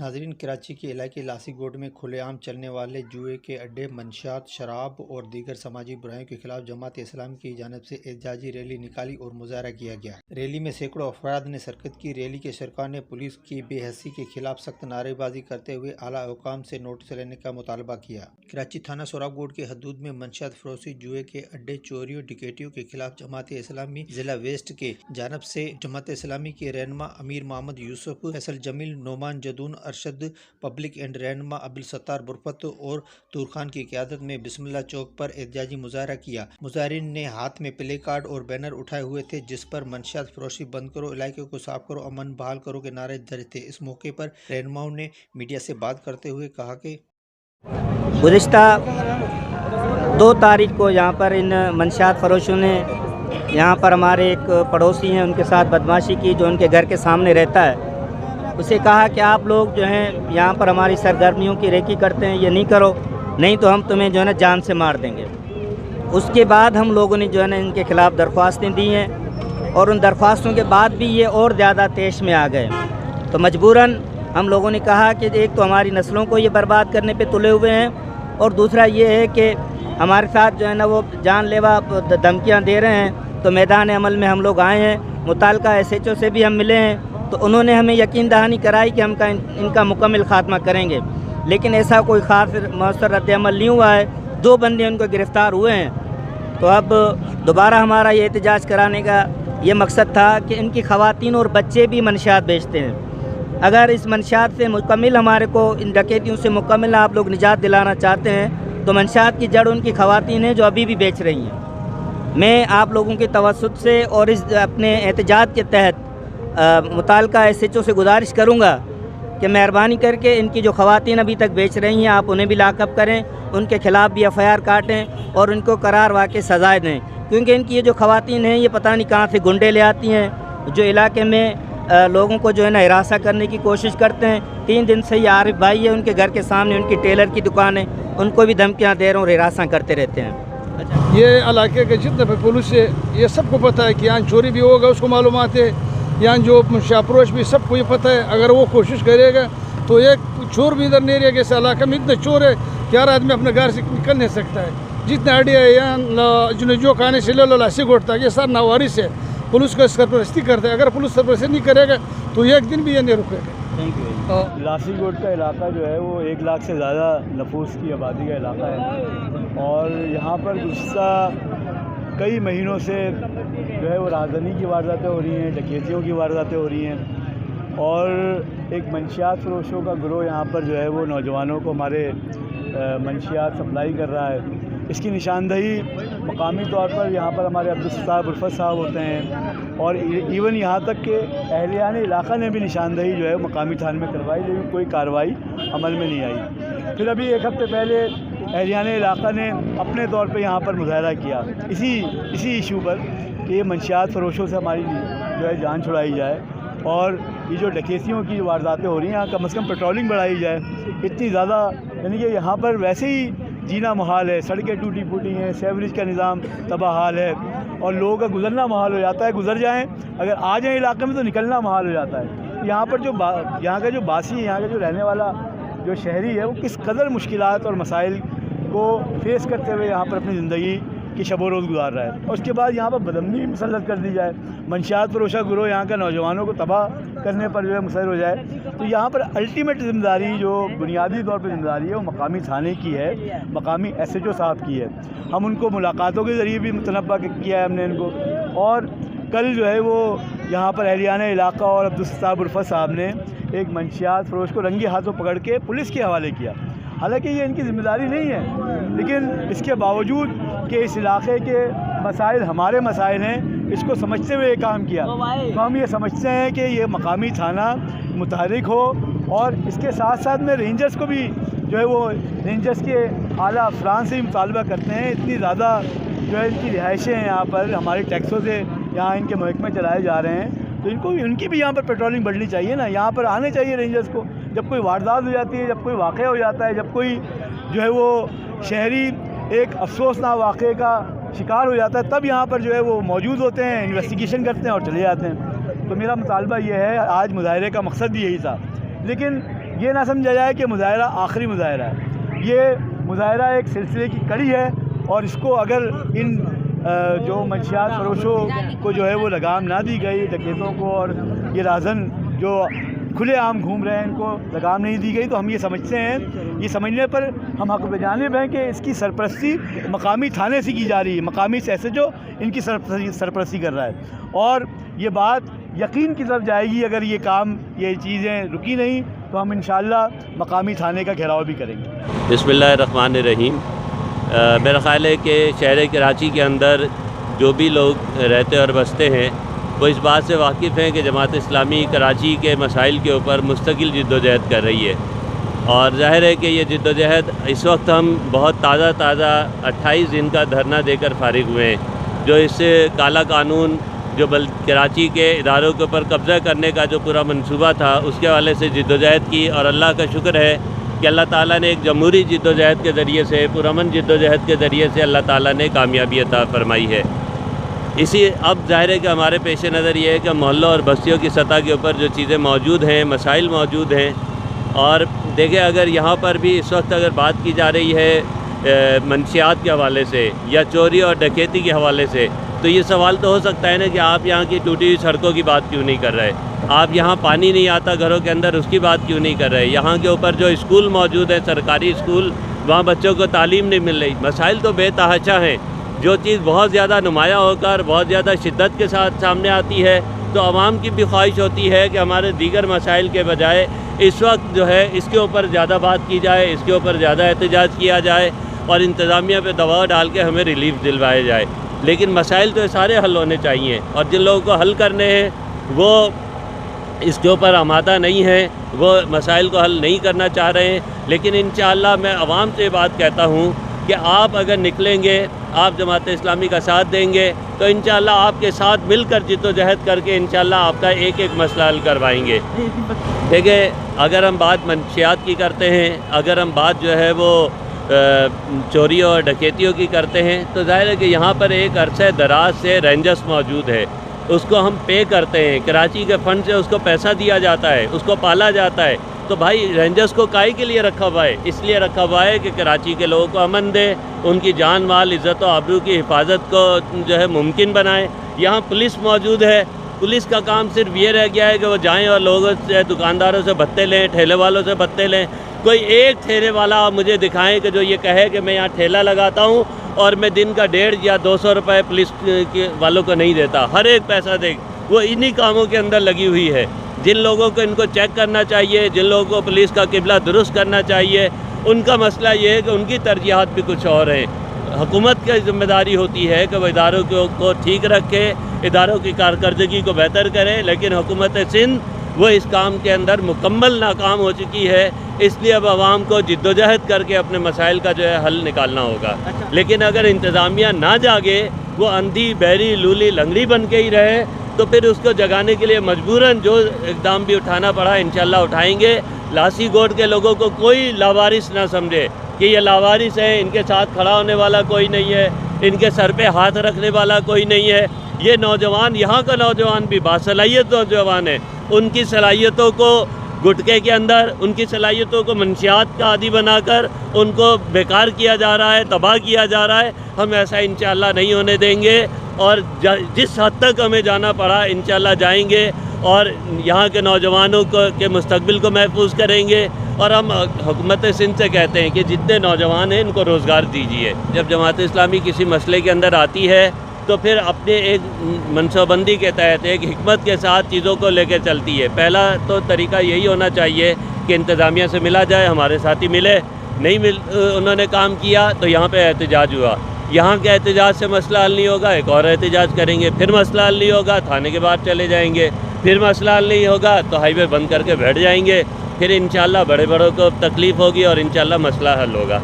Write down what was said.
ناظرین، کراچی کے علاقے لاسی گوٹ میں کھلے عام چلنے والے جوئے کے اڈے، منشیات، شراب اور دیگر سماجی برائیوں کے خلاف جماعت اسلامی کی جانب سے احتجاجی ریلی نکالی اور مظاہرہ کیا گیا۔ ریلی میں سینکڑوں افراد نے شرکت کی۔ ریلی کے شرکاء نے پولیس کی بے حسی کے خلاف سخت نعرے بازی کرتے ہوئے اعلیٰ حکام سے نوٹس لینے کا مطالبہ کیا۔ کراچی تھانہ سوراب گوٹ کے حدود میں منشیات فروشی، جوئے کے اڈے، چوریوں، ڈکیتیوں کے خلاف جماعت اسلامی ضلع ویسٹ کی جانب سے جماعت اسلامی کے رہنما امیر محمد یوسف، فیصل جمیل، نعمان جدون، ارشد پبلک اینڈ رہنما عبدالستار برفت اور طور خان کی قیادت میں بسم اللہ چوک پر احتجاجی مظاہرہ کیا۔ مظاہرین نے ہاتھ میں پلے کارڈ اور بینر اٹھائے ہوئے تھے جس پر منشیات فروشی بند کرو، علاقے کو صاف کرو، امن بحال کرو کے نعرے درج تھے۔ اس موقع پر رہنماؤں نے میڈیا سے بات کرتے ہوئے کہا کہ گزشتہ 2 تاریخ کو یہاں پر ان منشیات فروشوں نے یہاں پر ہمارے ایک پڑوسی ہیں ان کے ساتھ بدمعاشی کی، جو ان کے گھر کے سامنے رہتا ہے۔ اسے کہا کہ آپ لوگ جو ہیں یہاں پر ہماری سرگرمیوں کی ریکی کرتے ہیں، یہ نہیں کرو، نہیں تو ہم تمہیں جو ہے نا جان سے مار دیں گے۔ اس کے بعد ہم لوگوں نے جو ہے نا ان کے خلاف درخواستیں دی ہیں، اور ان درخواستوں کے بعد بھی یہ اور زیادہ تیش میں آ گئے۔ تو مجبوراً ہم لوگوں نے کہا کہ ایک تو ہماری نسلوں کو یہ برباد کرنے پہ تلے ہوئے ہیں، اور دوسرا یہ ہے کہ ہمارے ساتھ جو ہے نا وہ جان لیوا دھمکیاں دے رہے ہیں۔ تو میدان عمل میں ہم لوگ آئے ہیں، متعلقہ SHO سے بھی ہم ملے ہیں، تو انہوں نے ہمیں یقین دہانی کرائی کہ ہم ان کا مکمل خاتمہ کریں گے، لیکن ایسا کوئی خاص مؤثر رد عمل نہیں ہوا ہے۔ 2 بندے ان کو گرفتار ہوئے ہیں۔ تو اب دوبارہ ہمارا یہ احتجاج کرانے کا یہ مقصد تھا کہ ان کی خواتین اور بچے بھی منشیات بیچتے ہیں۔ اگر اس منشیات سے مکمل ہمارے کو ان ڈکیتیوں سے مکمل آپ لوگ نجات دلانا چاہتے ہیں تو منشیات کی جڑ ان کی خواتین ہیں جو ابھی بھی بیچ رہی ہیں۔ میں آپ لوگوں کے توسط سے اور اس اپنے احتجاج کے تحت متعلقہ SHO سے گزارش کروں گا کہ مہربانی کر کے ان کی جو خواتین ابھی تک بیچ رہی ہیں آپ انہیں بھی لاک اپ کریں، ان کے خلاف بھی FIR کاٹیں اور ان کو قرار واقع سزائیں دیں، کیونکہ ان کی یہ جو خواتین ہیں یہ پتہ نہیں کہاں سے گنڈے لے آتی ہیں جو علاقے میں لوگوں کو جو ہے نا ہراساں کرنے کی کوشش کرتے ہیں۔ 3 دن سے یہ عارف بھائی ہے، ان کے گھر کے سامنے ان کی ٹیلر کی دکان ہے، ان کو بھی دھمکیاں دے رہے ہیں اور ہراساں کرتے رہتے ہیں۔ یہ علاقے کے جتنے بھی پولیس ہے یہ سب کو پتہ ہے کہ یہاں چوری بھی ہوگا، اس کو معلومات ہے، یہاں جو منشیات فروش بھی سب کو یہ پتہ ہے۔ اگر وہ کوشش کرے گا تو ایک چور بھی ادھر نہیں رہے گا۔ اس علاقے میں اتنے چور ہے کہ ہر آدمی اپنے گھر سے نکل نہیں سکتا ہے۔ جتنے آئیڈیا ہے یہاں جو کھانے سے لو لاسی گوٹ تک یہ سب ناوارث ہے، پولیس کو سرپرستی کرتا ہے۔ اگر پولیس سرپرستی نہیں کرے گا تو ایک دن بھی یہ نہیں رکے گا۔ لاسی گوٹ کا علاقہ جو ہے وہ 1 لاکھ سے زیادہ نفوس کی آبادی کا علاقہ ہے، اور یہاں پر گزشتہ کئی مہینوں سے جو ہے وہ رازداری کی وارداتیں ہو رہی ہیں، ڈکیتیوں کی وارداتیں ہو رہی ہیں، اور ایک منشیات فروشوں کا گروہ یہاں پر جو ہے وہ نوجوانوں کو ہمارے منشیات سپلائی کر رہا ہے۔ اس کی نشاندہی مقامی طور پر یہاں پر ہمارے عبدالستار برفت صاحب ہوتے ہیں، اور ایون یہاں تک کہ اہلیان علاقہ نے بھی نشاندہی جو ہے مقامی تھانے میں کروائی، لیکن کوئی کارروائی عمل میں نہیں آئی۔ پھر ابھی 1 ہفتے پہلے اہلیان علاقہ نے اپنے طور پہ یہاں پر مظاہرہ کیا اسی ایشو پر کہ یہ منشیات فروشوں سے ہماری جو ہے جان چھڑائی جائے، اور یہ جو ڈکیتیوں کی وارداتیں ہو رہی ہیں یہاں کم از کم پیٹرولنگ بڑھائی جائے۔ اتنی زیادہ یعنی کہ یہاں پر ویسے ہی جینا محال ہے، سڑکیں ٹوٹی پھوٹی ہیں، سیوریج کا نظام تباہ حال ہے، اور لوگوں کا گزرنا محال ہو جاتا ہے۔ گزر جائیں اگر آ جائیں علاقے میں تو نکلنا محال ہو جاتا ہے۔ یہاں پر یہاں کا جو باسی، یہاں کا جو رہنے والا جو شہری ہے وہ کس قدر مشکلات اور مسائل کو فیس کرتے ہوئے یہاں پر اپنی زندگی کی شب و روز گزار رہا ہے، اور اس کے بعد یہاں پر بدامنی مسلط کر دی جائے، منشیات فروشہ گروہ یہاں کا نوجوانوں کو تباہ کرنے پر جو ہے مصر ہو جائے، تو یہاں پر الٹیمیٹ ذمہ داری جو بنیادی طور پہ ذمہ داری ہے وہ مقامی تھانے کی ہے، مقامی SHO صاحب کی ہے۔ ہم ان کو ملاقاتوں کے ذریعے بھی متنبہ کیا ہے ہم نے ان کو، اور کل جو ہے وہ یہاں پر اہلیان علاقہ اور عبدالستار برفت صاحب نے ایک منشیات فروش کو رنگے ہاتھوں پکڑ کے پولیس کے حوالے کیا۔ حالانکہ یہ ان کی ذمہ داری نہیں ہے، لیکن اس کے باوجود کہ اس علاقے کے مسائل ہمارے مسائل ہیں، اس کو سمجھتے ہوئے یہ کام کیا۔ تو ہم یہ سمجھتے ہیں کہ یہ مقامی تھانہ متحرک ہو، اور اس کے ساتھ ساتھ میں رینجرز کو بھی جو ہے وہ رینجرز کے اعلیٰ افسران سے بھی مطالبہ کرتے ہیں۔ اتنی زیادہ جو ہے ان کی رہائشیں ہیں یہاں پر، ہمارے ٹیکسوں سے یہاں ان کے محکمے چلائے جا رہے ہیں، تو ان کی بھی یہاں پر پیٹرولنگ بڑھنی چاہیے نا۔ یہاں پر آنے چاہیے رینجرز کو، جب کوئی واردات ہو جاتی ہے، جب کوئی واقعہ ہو جاتا ہے، جب کوئی جو ہے وہ شہری ایک افسوسناک واقعے کا شکار ہو جاتا ہے، تب یہاں پر جو ہے وہ موجود ہوتے ہیں، انویسٹیگیشن کرتے ہیں اور چلے جاتے ہیں۔ تو میرا مطالبہ یہ ہے، آج مظاہرے کا مقصد بھی یہی تھا، لیکن یہ نہ سمجھا جائے کہ مظاہرہ آخری مظاہرہ ہے، یہ مظاہرہ ایک سلسلے کی کڑی ہے، اور اس کو اگر ان جو منشیات فروشوں کو جو ہے وہ لگام نہ دی گئی، ڈکیتوں کو اور یہ رازن جو کھلے عام گھوم رہے ہیں ان کو لگام نہیں دی گئی، تو ہم یہ سمجھتے ہیں، یہ سمجھنے پر ہم حق بجانب ہیں کہ اس کی سرپرستی مقامی تھانے سے کی جا رہی ہے، مقامی ایس ایچ او ان کی سرپرستی کر رہا ہے، اور یہ بات یقین کی طرف جائے گی اگر یہ کام، یہ چیزیں رکی نہیں تو ہم انشاءاللہ مقامی تھانے کا گھیراؤ بھی کریں گے۔ بسم اللہ الرحمن الرحیم۔ میرا خیال ہے کہ شہر کراچی کے اندر جو بھی لوگ رہتے اور بستے ہیں وہ اس بات سے واقف ہیں کہ جماعت اسلامی کراچی کے مسائل کے اوپر مستقل جد و جہد کر رہی ہے، اور ظاہر ہے کہ یہ جد و جہد اس وقت ہم بہت تازہ 28 دن کا دھرنا دے کر فارغ ہوئے ہیں، جو اس کالا قانون جو کراچی کے اداروں کے اوپر قبضہ کرنے کا جو پورا منصوبہ تھا اس کے حوالے سے جد و جہد کی، اور اللہ کا شکر ہے کہ اللہ تعالیٰ نے ایک جمہوری جد و جہد کے ذریعے سے، پرامن جد و جہد کے ذریعے سے اللہ تعالیٰ نے کامیابی عطا فرمائی ہے۔ اب ظاہر ہے کہ ہمارے پیش نظر یہ ہے کہ محلوں اور بستیوں کی سطح کے اوپر جو چیزیں موجود ہیں، مسائل موجود ہیں، اور دیکھیں اگر یہاں پر بھی اس وقت اگر بات کی جا رہی ہے منشیات کے حوالے سے یا چوری اور ڈکیتی کے حوالے سے، تو یہ سوال تو ہو سکتا ہے نا کہ آپ یہاں کی ٹوٹی ہوئی سڑکوں کی بات کیوں نہیں کر رہے، آپ یہاں پانی نہیں آتا گھروں کے اندر اس کی بات کیوں نہیں کر رہے، یہاں کے اوپر جو اسکول موجود ہیں سرکاری اسکول، وہاں بچوں کو تعلیم نہیں مل رہی۔ مسائل تو بے تحاشا ہیں، جو چیز بہت زیادہ نمایاں ہو کر بہت زیادہ شدت کے ساتھ سامنے آتی ہے تو عوام کی بھی خواہش ہوتی ہے کہ ہمارے دیگر مسائل کے بجائے اس وقت جو ہے اس کے اوپر زیادہ بات کی جائے، اس کے اوپر زیادہ احتجاج کیا جائے اور انتظامیہ پہ دباؤ ڈال کے ہمیں ریلیف دلوایا جائے، لیکن مسائل تو سارے حل ہونے چاہیے، اور جن لوگوں کو حل کرنے ہیں وہ اس کے اوپر آمادہ نہیں ہیں، وہ مسائل کو حل نہیں کرنا چاہ رہے ہیں۔ لیکن انشاءاللہ میں عوام سے بات کہتا ہوں کہ آپ اگر نکلیں گے، آپ جماعت اسلامی کا ساتھ دیں گے تو انشاءاللہ آپ کے ساتھ مل کر جد و جہد کر کے انشاءاللہ آپ کا ایک ایک مسئلہ حل کروائیں گے۔ دیکھیں اگر ہم بات منشیات کی کرتے ہیں، اگر ہم بات جو ہے وہ چوریوں اور ڈکیتیوں کی کرتے ہیں، تو ظاہر ہے کہ یہاں پر ایک عرصہ دراز سے رینجرز موجود ہے، اس کو ہم پے کرتے ہیں، کراچی کے فنڈ سے اس کو پیسہ دیا جاتا ہے، اس کو پالا جاتا ہے، تو بھائی رینجرز کو کائی کے لیے رکھا ہوا ہے؟ اس لیے رکھا ہوا ہے کہ کراچی کے لوگوں کو امن دے، ان کی جان مال عزت و آبرو کی حفاظت کو جو ہے ممکن بنائے۔ یہاں پولیس موجود ہے، پولیس کا کام صرف یہ رہ گیا ہے کہ وہ جائیں اور لوگوں سے، دکانداروں سے بھتے لیں، ٹھیلے والوں سے بھتے لیں۔ کوئی ایک ٹھیلے والا آپ مجھے دکھائیں کہ جو یہ کہے کہ میں یہاں ٹھیلا لگاتا ہوں اور میں دن کا 150 یا 200 روپے پولیس والوں کو نہیں دیتا، ہر ایک پیسہ دے، وہ انہی کاموں کے اندر لگی ہوئی ہے۔ جن لوگوں کو ان کو چیک کرنا چاہیے، جن لوگوں کو پولیس کا قبلہ درست کرنا چاہیے، ان کا مسئلہ یہ ہے کہ ان کی ترجیحات بھی کچھ اور ہیں۔ حکومت کی ذمہ داری ہوتی ہے کہ وہ اداروں کو ٹھیک رکھے، اداروں کی کارکردگی کو بہتر کرے، لیکن حکومت سندھ وہ اس کام کے اندر مکمل ناکام ہو چکی ہے۔ اس لیے اب عوام کو جد و جہد کر کے اپنے مسائل کا جو ہے حل نکالنا ہوگا، لیکن اگر انتظامیہ نہ جاگے، وہ اندھی بہری لولی لنگڑی بن کے ہی رہے، تو پھر اس کو جگانے کے لیے مجبوراً جو اقدام بھی اٹھانا پڑا انشاءاللہ اٹھائیں گے۔ لاسی گوٹ کے لوگوں کو کوئی لاوارث نہ سمجھے کہ یہ لاوارث ہیں، ان کے ساتھ کھڑا ہونے والا کوئی نہیں ہے، ان کے سر پہ ہاتھ رکھنے والا کوئی نہیں ہے۔ یہ نوجوان، یہاں کا نوجوان بھی باصلاحیت نوجوان ہے، ان کی صلاحیتوں کو گٹکے کے اندر، ان کی صلاحیتوں کو منشیات کا عادی بنا کر ان کو بیکار کیا جا رہا ہے، تباہ کیا جا رہا ہے۔ ہم ایسا انشاءاللہ نہیں ہونے دیں گے، اور جس حد تک ہمیں جانا پڑا انشاءاللہ جائیں گے، اور یہاں کے نوجوانوں کے مستقبل کو محفوظ کریں گے۔ اور ہم حکومت سندھ سے کہتے ہیں کہ جتنے نوجوان ہیں ان کو روزگار دیجیے۔ جب جماعت اسلامی کسی مسئلے کے اندر آتی ہے تو پھر اپنے ایک منصوبہ بندی کے تحت ایک حکمت کے ساتھ چیزوں کو لے کے چلتی ہے۔ پہلا تو طریقہ یہی ہونا چاہیے کہ انتظامیہ سے ملا جائے، ہمارے ساتھی ملے، نہیں انہوں نے کام کیا تو یہاں پہ احتجاج ہوا، یہاں کے احتجاج سے مسئلہ حل نہیں ہوگا، ایک اور احتجاج کریں گے، پھر مسئلہ حل نہیں ہوگا، تھانے کے باہر چلے جائیں گے، پھر مسئلہ حل نہیں ہوگا تو ہائی وے بند کر کے بیٹھ جائیں گے، پھر انشاءاللہ بڑے بڑوں کو تکلیف ہوگی اور انشاءاللہ مسئلہ حل ہوگا۔